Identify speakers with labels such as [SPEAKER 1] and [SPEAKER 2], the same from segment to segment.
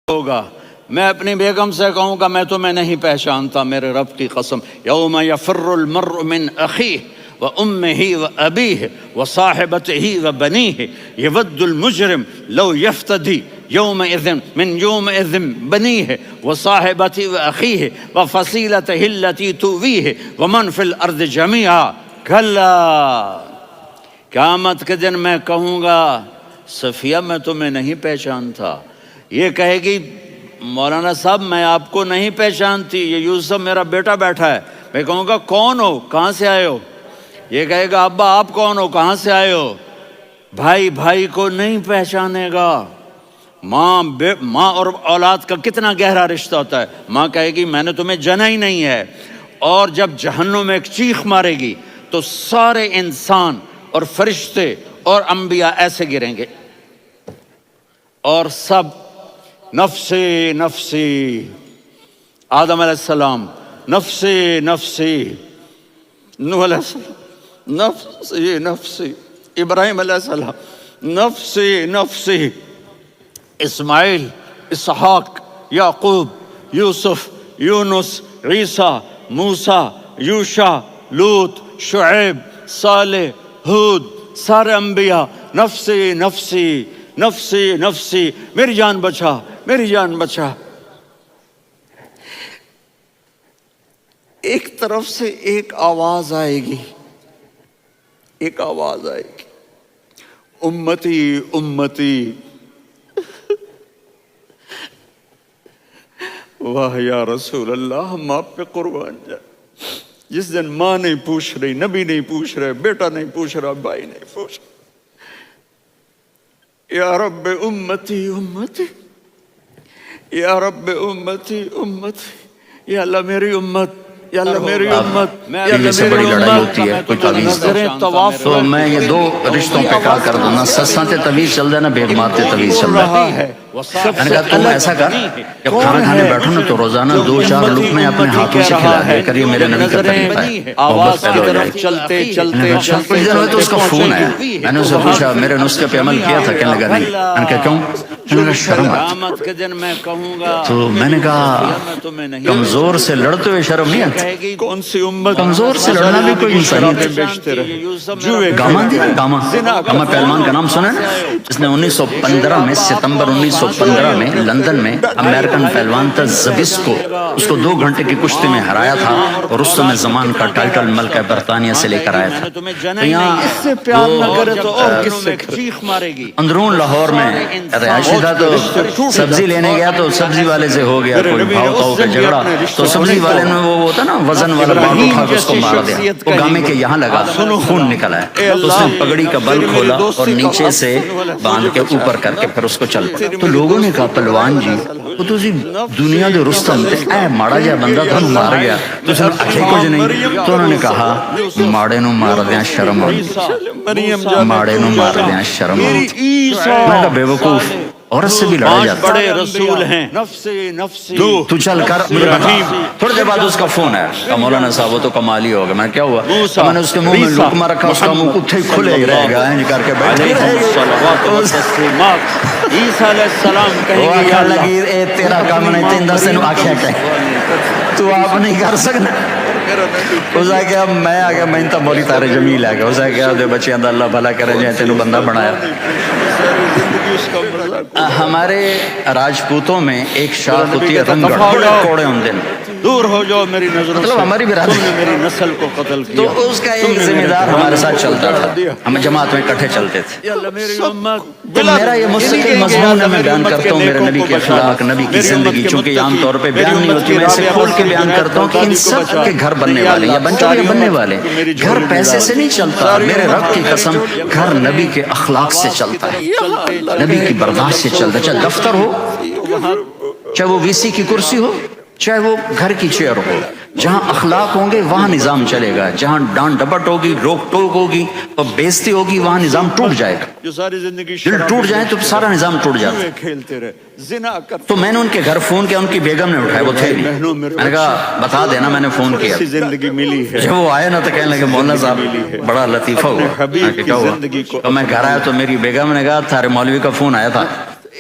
[SPEAKER 1] ہوگا، میں اپنی بیگم سے کہوں گا میں تمہیں نہیں پہچانتا میرے رب کی قسم، یوم یفر المرء من اخیہ وامہ وابیہ وصاحبتہ وبنیہ یود المجرم لو یفتدی یومئذ من یومئذ بنیہ وصاحبتہ واخیہ وفصیلتہ التی تؤویہ ومن فی الارض جمیعا کلا، قیامت کے دن میں کہوں گا صفیہ میں تمہیں نہیں پہچانتا، یہ کہے گی مولانا صاحب میں آپ کو نہیں پہچانتی، یہ یوسف میرا بیٹا بیٹھا ہے، میں کہوں گا کون ہو کہاں سے آئے ہو، یہ کہے گا ابا آپ کون ہو کہاں سے آئے ہو، بھائی بھائی کو نہیں پہچانے گا، ماں اور اولاد کا کتنا گہرا رشتہ ہوتا ہے، ماں کہے گی میں نے تمہیں جنا ہی نہیں ہے، اور جب جہنم میں ایک چیخ مارے گی تو سارے انسان اور فرشتے اور انبیاء ایسے گریں گے اور سب نفسی نفسی، آدم علیہ السلام نفسی نفسی، نوح علیہ السلام نفسی نفسی، ابراہیم علیہ السلام نفسی نفسی، اسماعیل، اسحاق، یعقوب، یوسف، یونس، عیسیٰ، موسیٰ، یوشع، لوط، شعیب، صالح، ہود، سارے انبیاء نفسی نفسی نفسی نفسی، میری جان بچا میری جان بچا۔ ایک طرف سے ایک آواز آئے گی، ایک آواز آئے گی، امتی امتی، واہ یا رسول اللہ ہم آپ پہ قربان جائیں۔ جس دن ماں نہیں پوچھ رہی، نبی نہیں پوچھ رہے، بیٹا نہیں پوچھ رہا، بھائی نہیں پوچھ رہا، یا رب امتی امتی، یا رب امتی امتی، یا اللہ میری امت، یا اللہ میری امت،
[SPEAKER 2] بیوی سے بڑی لڑائی ہوتی ہے کوئی تعویذ دو تو میں یہ دو رشتوں پہ کہا کر دوں نا، سساں تے تعویذ چل رہا ہے نا بے ماتے تعویذ چل رہا ہے۔ میں نے کہا تم ایسا کر جب کھانا کھانے بیٹھو نا تو روزانہ 2-4 لقمے اپنے ہاتھوں سے کھلا دیا کریے، میرے نبی کا طریقہ ہے، محبت پیدا ہو جائے گی۔
[SPEAKER 1] چلتے
[SPEAKER 2] کچھ دن ہوئے تو اس کا فون آیا، میں نے اسے پوچھا میرے نسخے پہ عمل کیا تھا، کہنے لگا نہیں، میں نے کہا کیوں؟ میں نے کہا شرم آتی۔ تو میں نے کہا کمزور سے لڑتے ہوئے شرم نہیں آتی؟
[SPEAKER 1] کون سی امت،
[SPEAKER 2] کمزور سے لڑنا بھی کوئی انسانیت ہے۔ گاما دی گاما پہلوان کا نام سنا نا، جس نے 1915 میں ستمبر 1915 میں لندن میں امریکن پہلوان تھا زبسکو، اس کو 2 گھنٹے کی کشتی میں ہرایا تھا اور رستم زمان کا ٹائٹل ملکہ برطانیہ سے لے کر آیا تھا۔ تو یہاں اندرون لاہور میں رہائشی تھا، تو سبزی لینے گیا تو سبزی والے سے ہو گیا کوئی بھاؤ تاؤ کا جھگڑا، تو سبزی والے نے وہ ہوتا نا وزن والا باٹ اٹھا کے اس کو مار دیا، وہ گامے کے یہاں لگا، خون نکل آیا، تو اس نے پگڑی کا بل کھولا اور نیچے سے باندھ کے اوپر کر کے پھر اس کو چل پڑا۔ تو لوگوں نے کہا پہلوان جی وہ تو دنیا دے رستم تے اے ماڑا جا بندہ تھا مار گیا تو اس نے اکھے کچھ نہیں، تو انہوں نے کہا ماڑے نو مار دیاں شرم آتی، ماڑے نو مار دیاں شرم آتی۔ میں کہا بے وقوف، عورت سے بھی لڑا جاتا،
[SPEAKER 1] بڑے رسول ہیں، نفسی نفسی،
[SPEAKER 2] تو چل کر مجھے بتا۔ تھوڑی دیر بعد اس کا فون آیا، مولانا صاحب وہ تو کمال ہی ہوگا۔ میں کیا ہوا؟ میں نے اس کے منہ میں لقمہ رکھا، اس کا منہ کتھے کھلے ہی رہ گیا ہے کر کے بیٹھے۔
[SPEAKER 1] عیسیٰ علیہ السلام کہیں گے یا اللہ
[SPEAKER 2] اے تیرا کام نہیں، تین دس دن آکھیا کہ تو آپ نہیں کر سکنا۔ اس نے کہا میں آ گیا، میں انتا مولی تارے جمیل آ گیا، اس نے کہا دے بچے اندر اللہ بھلا کرے جائیں تینوں بندہ بنایا۔ ہمارے راجپوتوں میں ایک شاخ ہوتی ہے رنگڑ، کوڑے ہوندے ہیں،
[SPEAKER 1] دور ہو جاؤ میری نظروں سے،
[SPEAKER 2] ہماری برادری
[SPEAKER 1] نے میری نسل کو قتل کیا۔
[SPEAKER 2] تو اس کا ایک ذمہ دار ہمارے ساتھ چلتا تھا، ہم جماعت میں اکٹھے چلتے تھے۔ تو میرا یہ مستقل مضمون ہے، میں بیان کرتا ہوں میرے نبی کے اخلاق، نبی کی زندگی، چونکہ یہ عام طور پہ بیان نہیں ہوتی، میں اسے کھول کے بیان کرتا ہوں کہ ان سب کے گھر بننے والے یا بننے والے، گھر پیسے سے نہیں چلتا، میرے رب کی قسم گھر نبی کے اخلاق سے چلتا ہے، نبی کی برداشت سے چلتا ہے، چاہے دفتر ہو، چاہے وہ وی سی کی کرسی ہو، چاہے وہ گھر کی چیئر ہو، جہاں اخلاق ہوں گے وہاں نظام چلے گا، جہاں ڈانٹ ڈپٹ ہوگی، روک ٹوک ہوگی اور بےزتی ہوگی وہاں نظام ٹوٹ جائے گا۔ دل ٹوٹ جائے تو سارا نظام ٹوٹ جاتا ہے۔ تو میں نے ان کے گھر فون کیا، ان کی بیگم نے اٹھایا، وہ تھے نہیں، میں نے کہا بتا دینا میں نے فون کیا۔ جب وہ آئے نا تو کہنے لگے مولانا صاحب بڑا لطیفہ ہوا۔ کیا ہوا؟ تو میں گھر آیا تو میری بیگم نے کہا تھارے مولوی کا فون آیا تھا،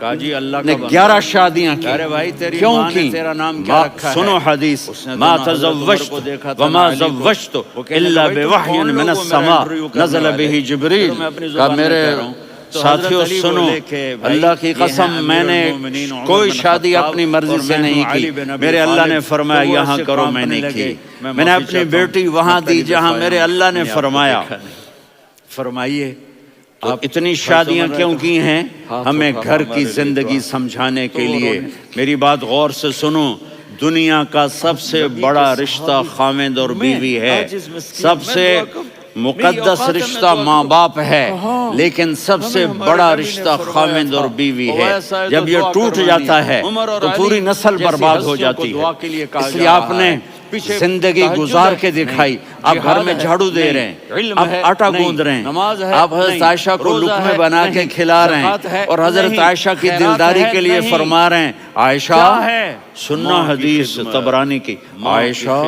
[SPEAKER 1] کہا جی اللہ
[SPEAKER 2] نے 11 شادیاں کی.
[SPEAKER 1] ارے بھائی تیری
[SPEAKER 2] کیوں
[SPEAKER 1] ماں نے
[SPEAKER 2] کی؟
[SPEAKER 1] تیرا نام کیا رکھا ہے؟
[SPEAKER 2] سنو حدیث. ما تزوجت وما زوجت الا بوحی من السماء نزل به جبریل. کہا میرے ساتھیوں سنو، اللہ کی قسم میں نے کوئی شادی اپنی مرضی سے نہیں کی. میرے اللہ نے فرمایا یہاں کرو، میں نے کی. میں نے اپنی بیٹی وہاں دی جہاں میرے اللہ نے فرمایا.
[SPEAKER 1] فرمائیے
[SPEAKER 2] تو اتنی شادیاں کیوں کی ہیں؟ ہمیں گھر کی زندگی سمجھانے کے لیے. میری بات غور سے سنو. دنیا کا سب سے بڑا رشتہ خاوند اور بیوی ہے. سب سے مقدس رشتہ ماں باپ ہے، لیکن سب سے بڑا رشتہ خاوند اور بیوی ہے. جب یہ ٹوٹ جاتا ہے تو پوری نسل برباد ہو جاتی ہے. اس لیے آپ نے زندگی گزار کے دکھائی. آپ گھر میں جھاڑو دے رہے ہیں، آپ آٹا گوندھ رہے ہیں، آپ حضرت عائشہ کو لقمے بنا کے کھلا رہے ہیں، اور حضرت عائشہ کی دلداری کے لیے فرما رہے ہیں عائشہ سننا حدیث طبرانی کی. عائشہ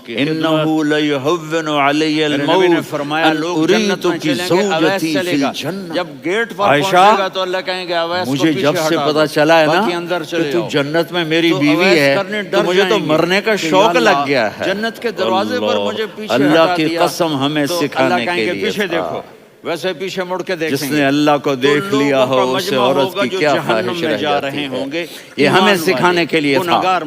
[SPEAKER 2] انہو لیہون علی الموت ان اریتک زوجتی فی الجنہ.
[SPEAKER 1] جب گیٹ پر
[SPEAKER 2] عائشہ
[SPEAKER 1] پہنچے گا تو اللہ کہیں گے
[SPEAKER 2] مجھے جب سے پتا چلا ہے نا کہ تو جنت میں میری بیوی ہے تو مجھے تو مرنے کا شوق لگ گیا ہے.
[SPEAKER 1] جنت کے دروازے پر مجھے پیچھے
[SPEAKER 2] اللہ کی قسم ہمیں
[SPEAKER 1] تو
[SPEAKER 2] سکھانے
[SPEAKER 1] اللہ کہیں
[SPEAKER 2] کے
[SPEAKER 1] گے
[SPEAKER 2] لیے
[SPEAKER 1] پیچھے
[SPEAKER 2] تھا.
[SPEAKER 1] دیکھو، ویسے پیچھے مڑ کے دیکھیں
[SPEAKER 2] جس نے اللہ کو دیکھ لیا ہو اسے عورت کی کیا خواہش رہ
[SPEAKER 1] جا
[SPEAKER 2] جاتی
[SPEAKER 1] رہے
[SPEAKER 2] ہے.
[SPEAKER 1] ہوں گے.
[SPEAKER 2] یہ ہمیں سکھانے کے لیے تھا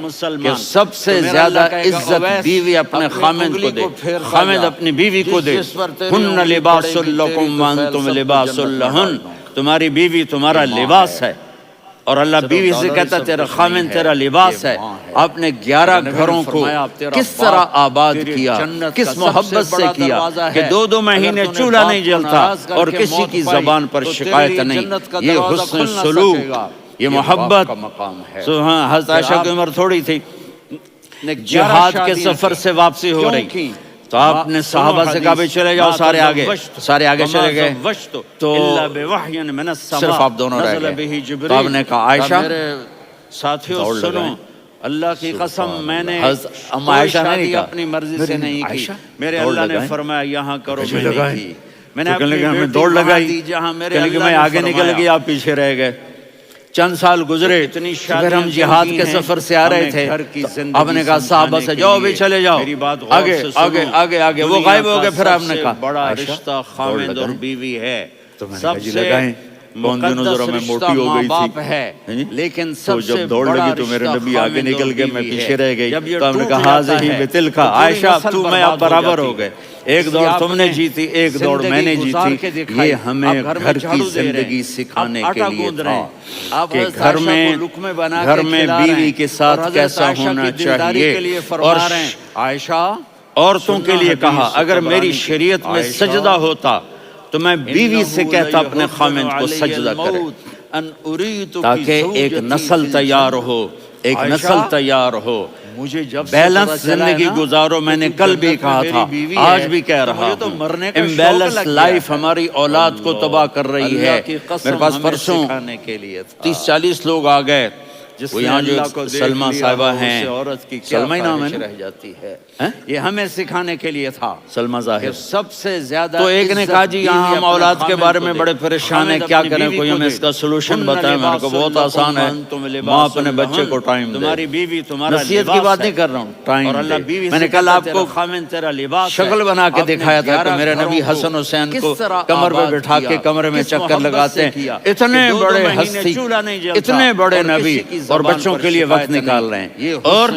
[SPEAKER 2] کہ سب سے زیادہ عزت بیوی اپنے خامند کو دے، خامند اپنی بیوی کو دے. ہن لباس لکم وانتم لباس لہن. تمہاری بیوی تمہارا لباس ہے، اور اللہ بیوی سے کہتا تیرا خامند تیرا لباس ہے. آپ نے 11 گھروں کو کس طرح آباد کیا، کس محبت سے کیا کہ 2 مہینے چولہا نہیں جلتا اور کسی کی زبان پر شکایت نہیں. یہ حسن سلوک، یہ محبت. حضرت عائشہ کی عمر تھوڑی تھی، جہاد کے سفر سے واپسی ہو رہی تو آپ نے صحابہ سے کہا بھی چلے جاؤ، سارے آگے چلے گئے. تو صرف آپ دونوں رہ گئے. تو آپ نے کہا عائشہ
[SPEAKER 1] ساتھیوں سنو، اللہ کی قسم میں نے
[SPEAKER 2] اما عائشہ نے
[SPEAKER 1] اپنی مرضی سے نہیں کی. میرے اللہ نے فرمایا یہاں کرو، میں نے کی. میں نے
[SPEAKER 2] ہمیں دوڑ لگائی جہاں میں آگے نکل گئی، آپ پیچھے رہ گئے. چند سال گزرے، پھر ہم جہاد کے سفر سے آ رہے تھے. آپ نے کہا صحابہ سے جاؤ بھی چلے جاؤ، آگے آگے آگے آگے. وہ غائب ہو گئے. پھر آپ نے کہا
[SPEAKER 1] بڑا رشتہ خاوند اور بیوی ہے.
[SPEAKER 2] سب سے مقدس رشتہ ماں باپ ہے، لیکن سب سے
[SPEAKER 1] دوڑ لگی تو میرے نبی آگے نکل گئے، میں پیچھے رہ گئی. تو ہم نے کہا حاضر بتل کا عائشہ تو میں آپ برابر ہو گئے. ایک دوڑ تم نے جیتی، ایک دوڑ میں نے جیتی. یہ ہمیں گھر کی زندگی سکھانے کے لیے تھا کہ گھر میں بیوی کے ساتھ کیسا ہونا چاہیے. اور عائشہ عورتوں کے لیے کہا اگر میری شریعت میں سجدہ ہوتا تو میں بیوی سے کہتا اپنے خامند کو سجدہ کرے، تاکہ ایک نسل تیار ہو، ایک نسل تیار ہو. مجھے جب بیلنس زندگی گزارو، میں نے کل بھی کہا تھا، آج بھی کہہ رہا ہوں. امبیلنس لائف ہماری اولاد کو تباہ کر رہی ہے. میرے پاس پرسوں 30-40 لوگ آ گئے. وہ یہاں جو سلمہ صاحبہ ہیں، سلمہ ہی نام ہے رہ جاتی ہے، یہ ہمیں سکھانے کے لیے تھا. سلمہ ظاہر سب سے زیادہ. تو ایک نے کہا جی یہاں ہم اولاد کے بارے میں بڑے پریشان ہیں، کیا کریں، کوئی ہمیں اس کا سلوشن بتائیں. میں نے کہا بہت آسان ہے، ماں اپنے بچے کو ٹائم دے. نصیحت کی بات نہیں کر رہا ہوں، ٹائم دے. میں نے کل آپ کو شکل بنا کے دکھایا تھا کہ میرے نبی حسن حسین کو کمر پہ بٹھا کے کمرے میں چکر لگاتے ہیں. اتنے بڑے ہستی، اتنے بڑے نبی، اور بچوں کے لیے وقت نکال رہے ہیں. اور